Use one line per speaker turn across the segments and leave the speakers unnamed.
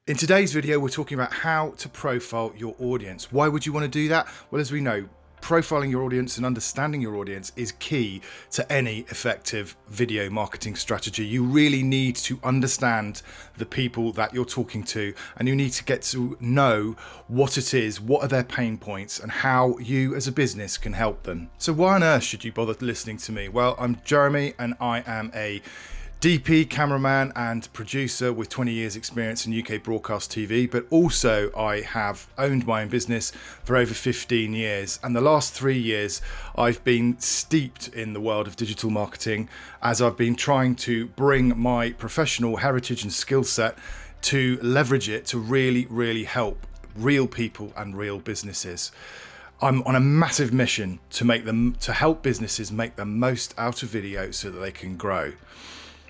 In today's video, we're talking about how to profile your audience. Why would you want to do that? Well, as we know, profiling your audience and understanding your audience is key to any effective video marketing strategy. You really need to understand the people that you're talking to, and you need to get to know what it is, what are their pain points, and how you as a business can help them. So why on earth should you bother listening to me? Well, I'm Jeremy and I am a DP, cameraman and producer with 20 years experience in UK broadcast TV, but also I have owned my own business for over 15 years, and the last 3 years I've been steeped in the world of digital marketing as I've been trying to bring my professional heritage and skill set to leverage it to really help real people and real businesses. I'm on a massive mission to help businesses make the most out of video so that they can grow.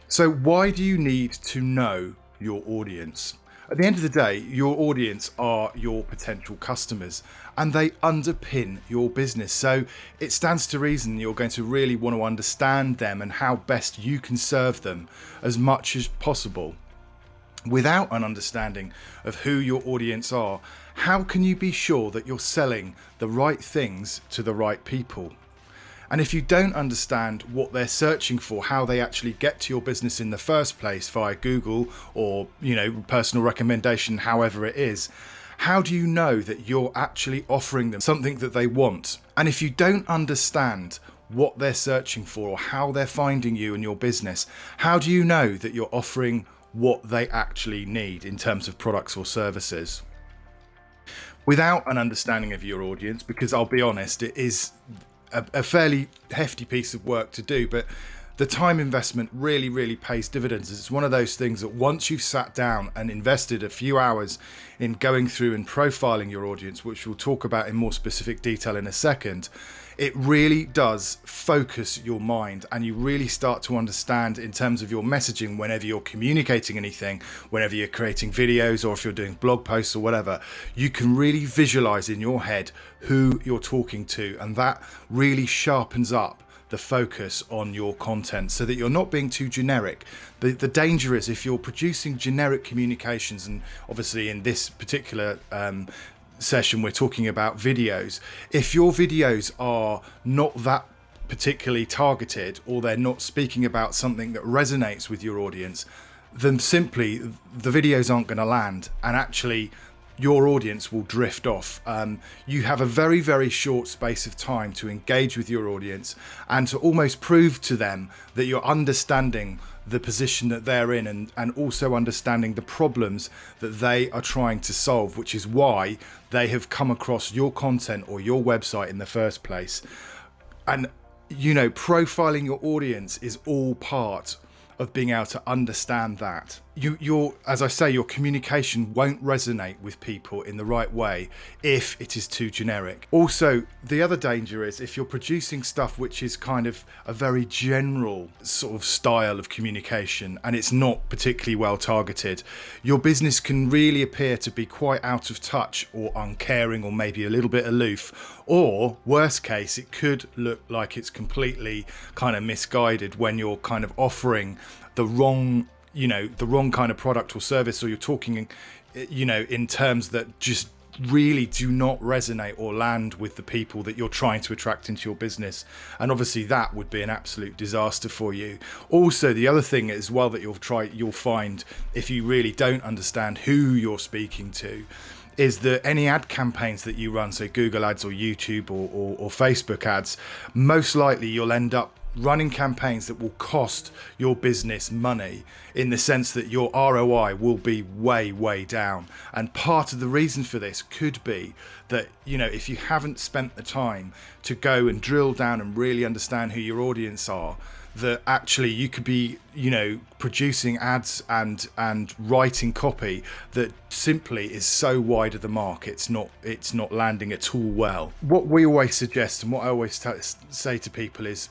So why do you need to know your audience? At the end of the day, your audience are your potential customers and they underpin your business. So it stands to reason you're going to really want to understand them and how best you can serve them as much as possible. Without an understanding of who your audience are, how can you be sure that you're selling the right things to the right people? And if you don't understand what they're searching for, how they actually get to your business in the first place via Google or, personal recommendation, however it is, how do you know that you're actually offering them something that they want? And if you don't understand what they're searching for or how they're finding you and your business, how do you know that you're offering what they actually need in terms of products or services? Without an understanding of your audience, because I'll be honest, it is a fairly hefty piece of work to do, but the time investment really pays dividends. It's one of those things that once you've sat down and invested a few hours in going through and profiling your audience, which we'll talk about in more specific detail in a second, it really does focus your mind, and you really start to understand in terms of your messaging whenever you're communicating anything, whenever you're creating videos or if you're doing blog posts or whatever, you can really visualize in your head who you're talking to, and that really sharpens up the focus on your content so that you're not being too generic. The danger is if you're producing generic communications, and obviously in this particular session we're talking about videos, if your videos are not that particularly targeted or they're not speaking about something that resonates with your audience, then simply the videos aren't going to land, and actually your audience will drift off. You have a very short space of time to engage with your audience and to almost prove to them that you're understanding the position that they're in, and also understanding the problems that they are trying to solve, which is why they have come across your content or your website in the first place. And profiling your audience is all part of being able to understand that. As I say, your communication won't resonate with people in the right way if it is too generic. Also, the other danger is if you're producing stuff which is kind of a very general sort of style of communication and it's not particularly well targeted, your business can really appear to be quite out of touch or uncaring or maybe a little bit aloof, or worst case, it could look like it's completely kind of misguided when you're kind of offering the wrong kind of product or service, or you're talking in terms that just really do not resonate or land with the people that you're trying to attract into your business, and obviously that would be an absolute disaster for you. Also, the other thing as well that you'll find if you really don't understand who you're speaking to is that any ad campaigns that you run, so Google ads or YouTube or Facebook ads, most likely you'll end up running campaigns that will cost your business money, in the sense that your ROI will be way down. And part of the reason for this could be that, if you haven't spent the time to go and drill down and really understand who your audience are, that actually you could be, producing ads and writing copy that simply is so wide of the mark, it's not landing at all well. What we always suggest and what I always say to people is,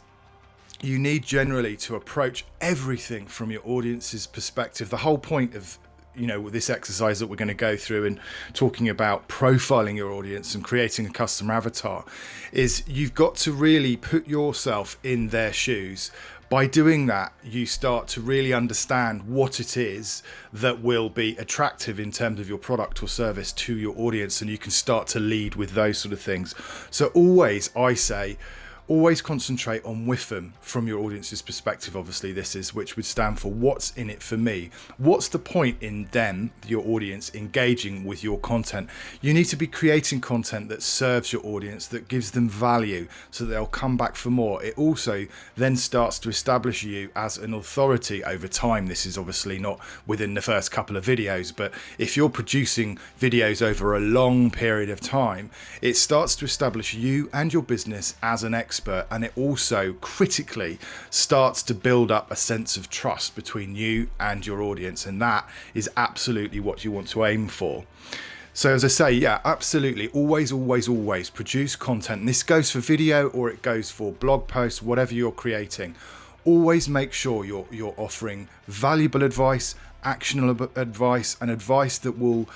you need generally to approach everything from your audience's perspective. The whole point of with this exercise that we're going to go through and talking about profiling your audience and creating a customer avatar is you've got to really put yourself in their shoes By doing that, you start to really understand what it is that will be attractive in terms of your product or service to your audience, and you can start to lead with those sort of things. So always, I say, always concentrate on WIFM from your audience's perspective. Obviously this is, which would stand for what's in it for me. What's the point in them, your audience, engaging with your content? You need to be creating content that serves your audience, that gives them value, so they'll come back for more. It also then starts to establish you as an authority over time. This is obviously not within the first couple of videos, but if you're producing videos over a long period of time, it starts to establish you and your business as an expert, and it also critically starts to build up a sense of trust between you and your audience, and that is absolutely what you want to aim for. So as I say, yeah, absolutely, always produce content. And this goes for video, or it goes for blog posts, whatever you're creating. Always make sure you're offering valuable advice, actionable advice, and advice that will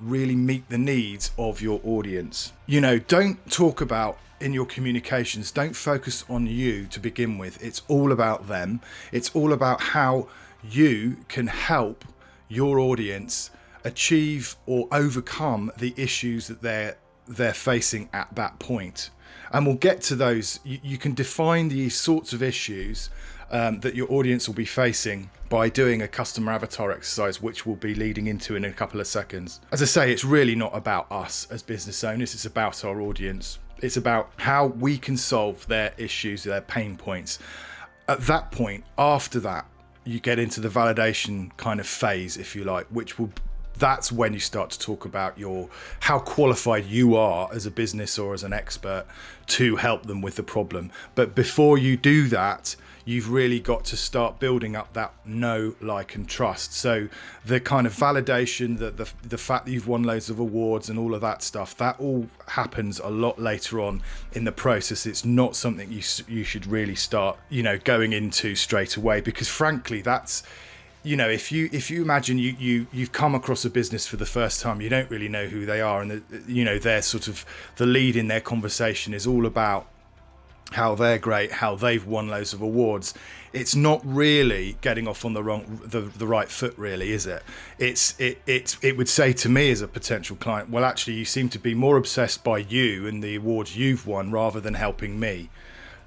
really meet the needs of your audience. You know, don't talk about, in your communications, don't focus on you to begin with. It's all about them. It's all about how you can help your audience achieve or overcome the issues that they're facing at that point. And we'll get to those. You can define these sorts of issues that your audience will be facing by doing a customer avatar exercise, which we'll be leading into in a couple of seconds. As I say, it's really not about us as business owners. It's about our audience. It's about how we can solve their issues, their pain points. At that point, after that, you get into the validation kind of phase, if you like, that's when you start to talk about how qualified you are as a business or as an expert to help them with the problem. But before you do that, you've really got to start building up that know, like, and trust. So the kind of validation, the fact that you've won loads of awards and all of that stuff, that all happens a lot later on in the process. It's not something you should really start, going into straight away, because frankly, that's, if you imagine you've come across a business for the first time, you don't really know who they are, and they're sort of, the lead in their conversation is all about how they're great, how they've won loads of awards. It's not really getting off on the right foot, really, is it? It would say to me as a potential client, well, actually, you seem to be more obsessed by you and the awards you've won rather than helping me.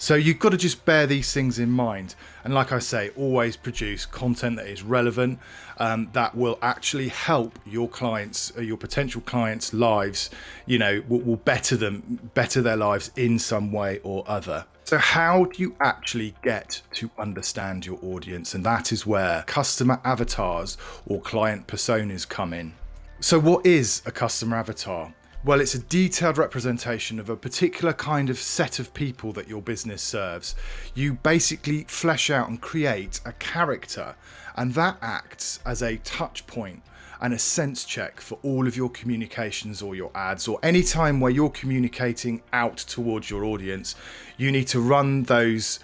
So you've got to just bear these things in mind. And like I say, always produce content that is relevant, that will actually help your clients, your potential clients' lives, will better their lives in some way or other. So how do you actually get to understand your audience? And that is where customer avatars or client personas come in. So what is a customer avatar? Well, it's a detailed representation of a particular kind of set of people that your business serves. You basically flesh out and create a character, and that acts as a touch point and a sense check for all of your communications or your ads, or any time where you're communicating out towards your audience. You need to run those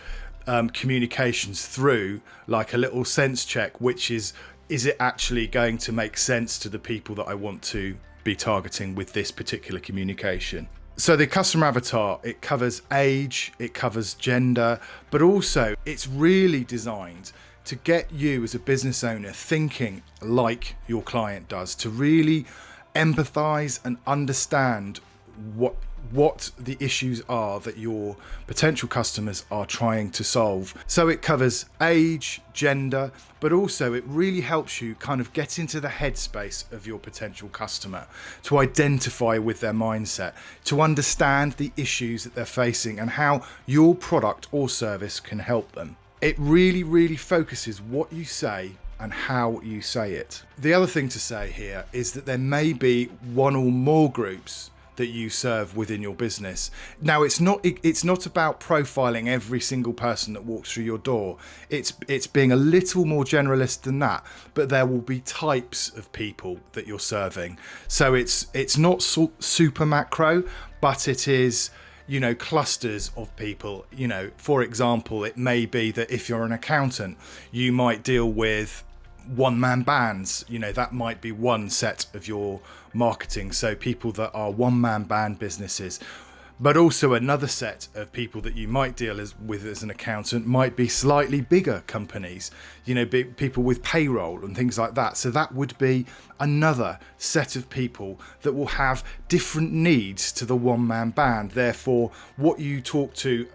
communications through like a little sense check, which is it actually going to make sense to the people that I want to be targeting with this particular communication? So the customer avatar, it covers age, it covers gender, but also it's really designed to get you as a business owner thinking like your client does, to really empathize and understand what the issues are that your potential customers are trying to solve. So it covers age, gender, but also it really helps you kind of get into the headspace of your potential customer, to identify with their mindset, to understand the issues that they're facing and how your product or service can help them. It really, really focuses what you say and how you say it. The other thing to say here is that there may be one or more groups that you serve within your business. Now, it's not about profiling every single person that walks through your door. It's being a little more generalist than that, but there will be types of people that you're serving. So it's not super macro, but it is, clusters of people. For example, it may be that if you're an accountant, you might deal with one-man bands. That might be one set of your marketing. So people that are one-man band businesses. But also another set of people that you might deal with as an accountant might be slightly bigger companies, people with payroll and things like that. So that would be another set of people that will have different needs to the one-man band. Therefore, what you talk to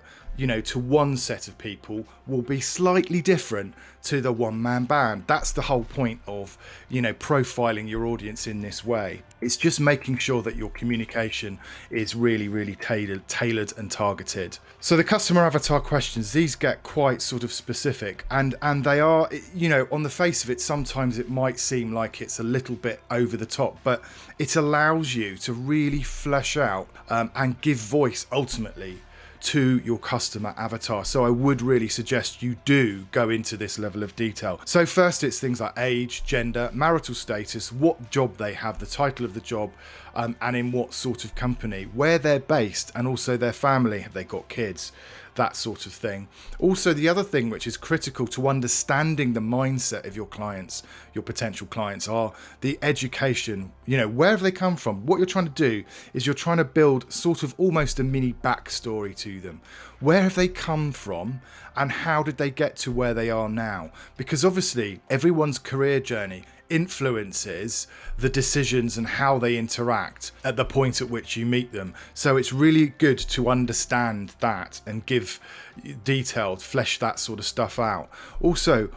one set of people will be slightly different to the one-man band. That's the whole point of, profiling your audience in this way. It's just making sure that your communication is really, really tailored and targeted. So the customer avatar questions, these get quite sort of specific, and they are, on the face of it, sometimes it might seem like it's a little bit over the top, but it allows you to really flesh out and give voice ultimately to your customer avatar. So I would really suggest you do go into this level of detail. So first, it's things like age, gender, marital status, what job they have, the title of the job, and in what sort of company, where they're based, and also their family. Have they got kids? That sort of thing. Also, the other thing which is critical to understanding the mindset of your clients, your potential clients, are the education. Where have they come from? What you're trying to do is you're trying to build sort of almost a mini backstory to them. Where have they come from and how did they get to where they are now? Because obviously everyone's career journey influences the decisions and how they interact at the point at which you meet them. So it's really good to understand that and give detailed, flesh that sort of stuff out. Also,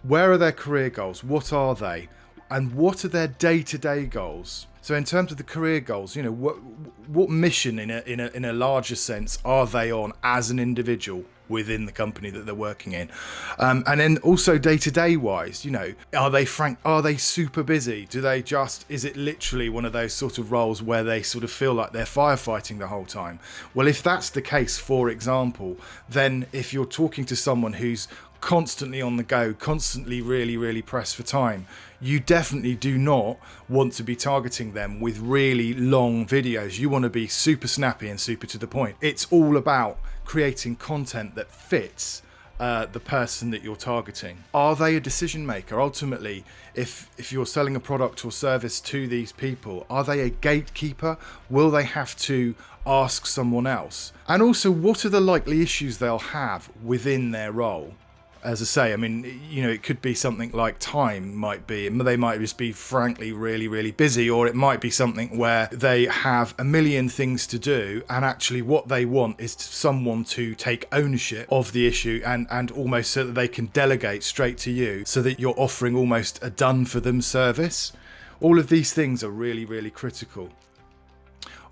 where are their career goals? What are they? And what are their day-to-day goals? So in terms of the career goals, what mission in a larger sense are they on as an individual within the company that they're working in? And then also day-to-day wise, are they super busy? Is it literally one of those sort of roles where they sort of feel like they're firefighting the whole time? Well, if that's the case, for example, then if you're talking to someone who's constantly on the go, constantly really, really pressed for time, you definitely do not want to be targeting them with really long videos. You want to be super snappy and super to the point. It's all about creating content that fits the person that you're targeting. Are they a decision maker? Ultimately, if you're selling a product or service to these people, are they a gatekeeper? Will they have to ask someone else? And also, what are the likely issues they'll have within their role? As I say, it could be something like time they might just be frankly really, really busy, or it might be something where they have a million things to do and actually what they want is someone to take ownership of the issue and almost so that they can delegate straight to you, so that you're offering almost a done for them service. All of these things are really, really critical.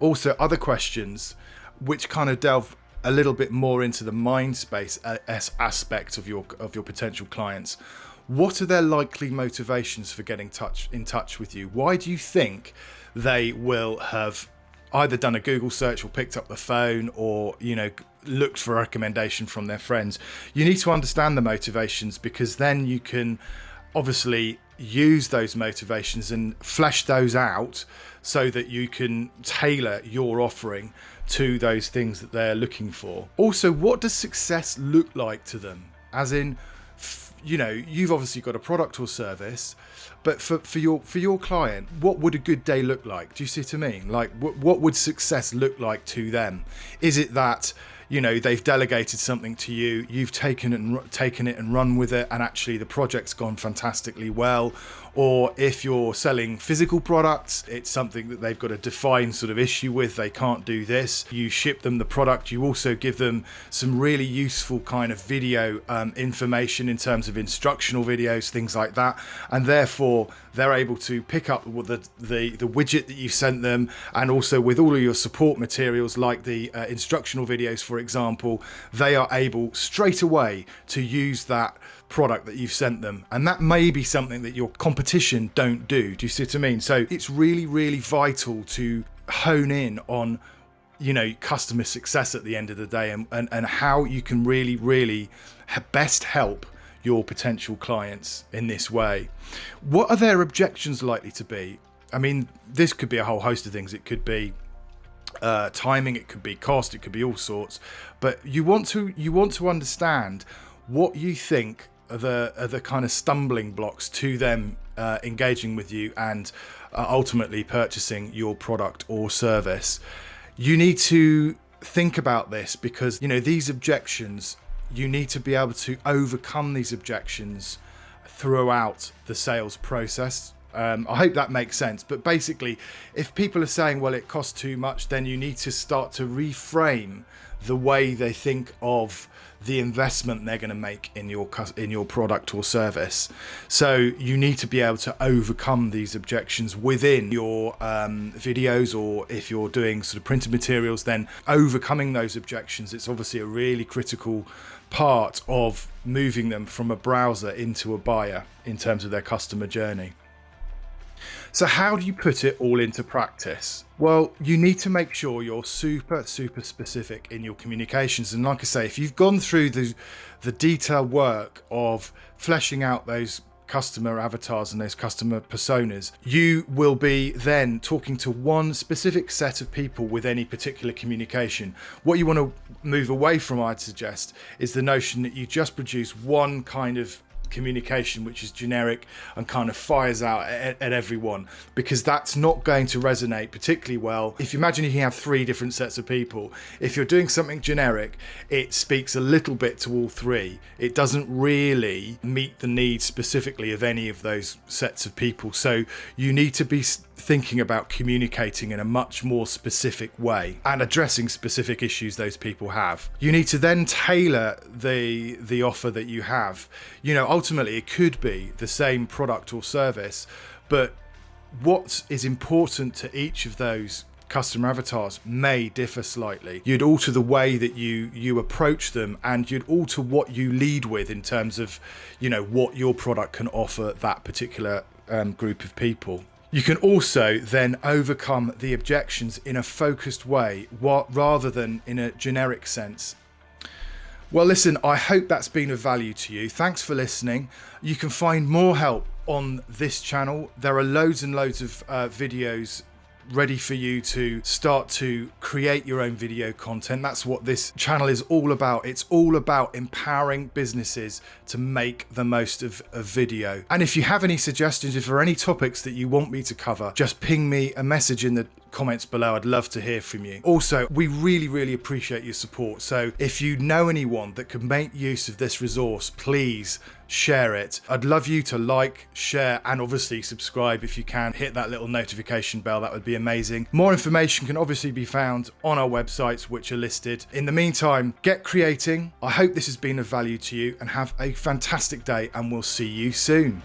Also, other questions which kind of delve a little bit more into the mind space aspect of your potential clients. What are their likely motivations for getting in touch with you? Why do you think they will have either done a Google search or picked up the phone or looked for a recommendation from their friends? You need to understand the motivations, because then you can obviously use those motivations and flesh those out so that you can tailor your offering to those things that they're looking for. Also, what does success look like to them? As in, you've obviously got a product or service, but for your client, what would a good day look like? Do you see what I mean? Like, what would success look like to them? Is it that they've delegated something to you, you've taken it and run with it, and actually the project's gone fantastically well? Or if you're selling physical products, it's something that they've got a defined sort of issue with, they can't do this. You ship them the product, you also give them some really useful kind of video information in terms of instructional videos, things like that, and therefore they're able to pick up the widget that you sent them, and also with all of your support materials like the instructional videos, for example, they are able straight away to use that product that you've sent them, and that may be something that your competition don't do. Do you see what I mean? So it's really, really vital to hone in on customer success at the end of the day, and how you can really, really best help your potential clients in this way. What are their objections likely to be? This could be a whole host of things. It could be timing, it could be cost, it could be all sorts, but you want to understand what you think are the kind of stumbling blocks to them engaging with you and ultimately purchasing your product or service. You need to think about this, because, you know, these objections, you need to be able to overcome these objections throughout the sales process. I hope that makes sense. But basically, if people are saying, well, it costs too much, then you need to start to reframe the way they think of the investment they're going to make in your product or service. So you need to be able to overcome these objections within your videos, or if you're doing sort of printed materials, then overcoming those objections. It's obviously a really critical part of moving them from a browser into a buyer in terms of their customer journey. So how do you put it all into practice? Well, you need to make sure you're super specific in your communications. And like I say, if you've gone through the detailed work of fleshing out those customer avatars and those customer personas, you will be then talking to one specific set of people with any particular communication. What you want to move away from, I'd suggest, is the notion that you just produce one kind of communication which is generic and kind of fires out at everyone, because that's not going to resonate particularly well. If you imagine you can have 3 different sets of people, if you're doing something generic, it speaks a little bit to all 3. It doesn't really meet the needs specifically of any of those sets of people. So you need to be thinking about communicating in a much more specific way and addressing specific issues those people have. You need to then tailor the offer that you have. You know, ultimately it could be the same product or service, but what is important to each of those customer avatars may differ slightly. You'd alter the way that you approach them, and you'd alter what you lead with in terms of, you know, what your product can offer that particular group of people. You can also then overcome the objections in a focused way, rather than in a generic sense. Well, listen, I hope that's been of value to you. Thanks for listening. You can find more help on this channel. There are loads and loads of videos ready for you to start to create your own video content. That's what this channel is all about. It's all about empowering businesses to make the most of video. And if you have any suggestions, if there are any topics that you want me to cover, just ping me a message in the comments below. I'd love to hear from you. Also, we really appreciate your support. So if you know anyone that could make use of this resource, please share it. I'd love you to like, share, and obviously subscribe if you can. Hit that little notification bell. That would be amazing. More information can obviously be found on our websites, which are listed. In the meantime, get creating. I hope this has been of value to you, and have a fantastic day, and we'll see you soon.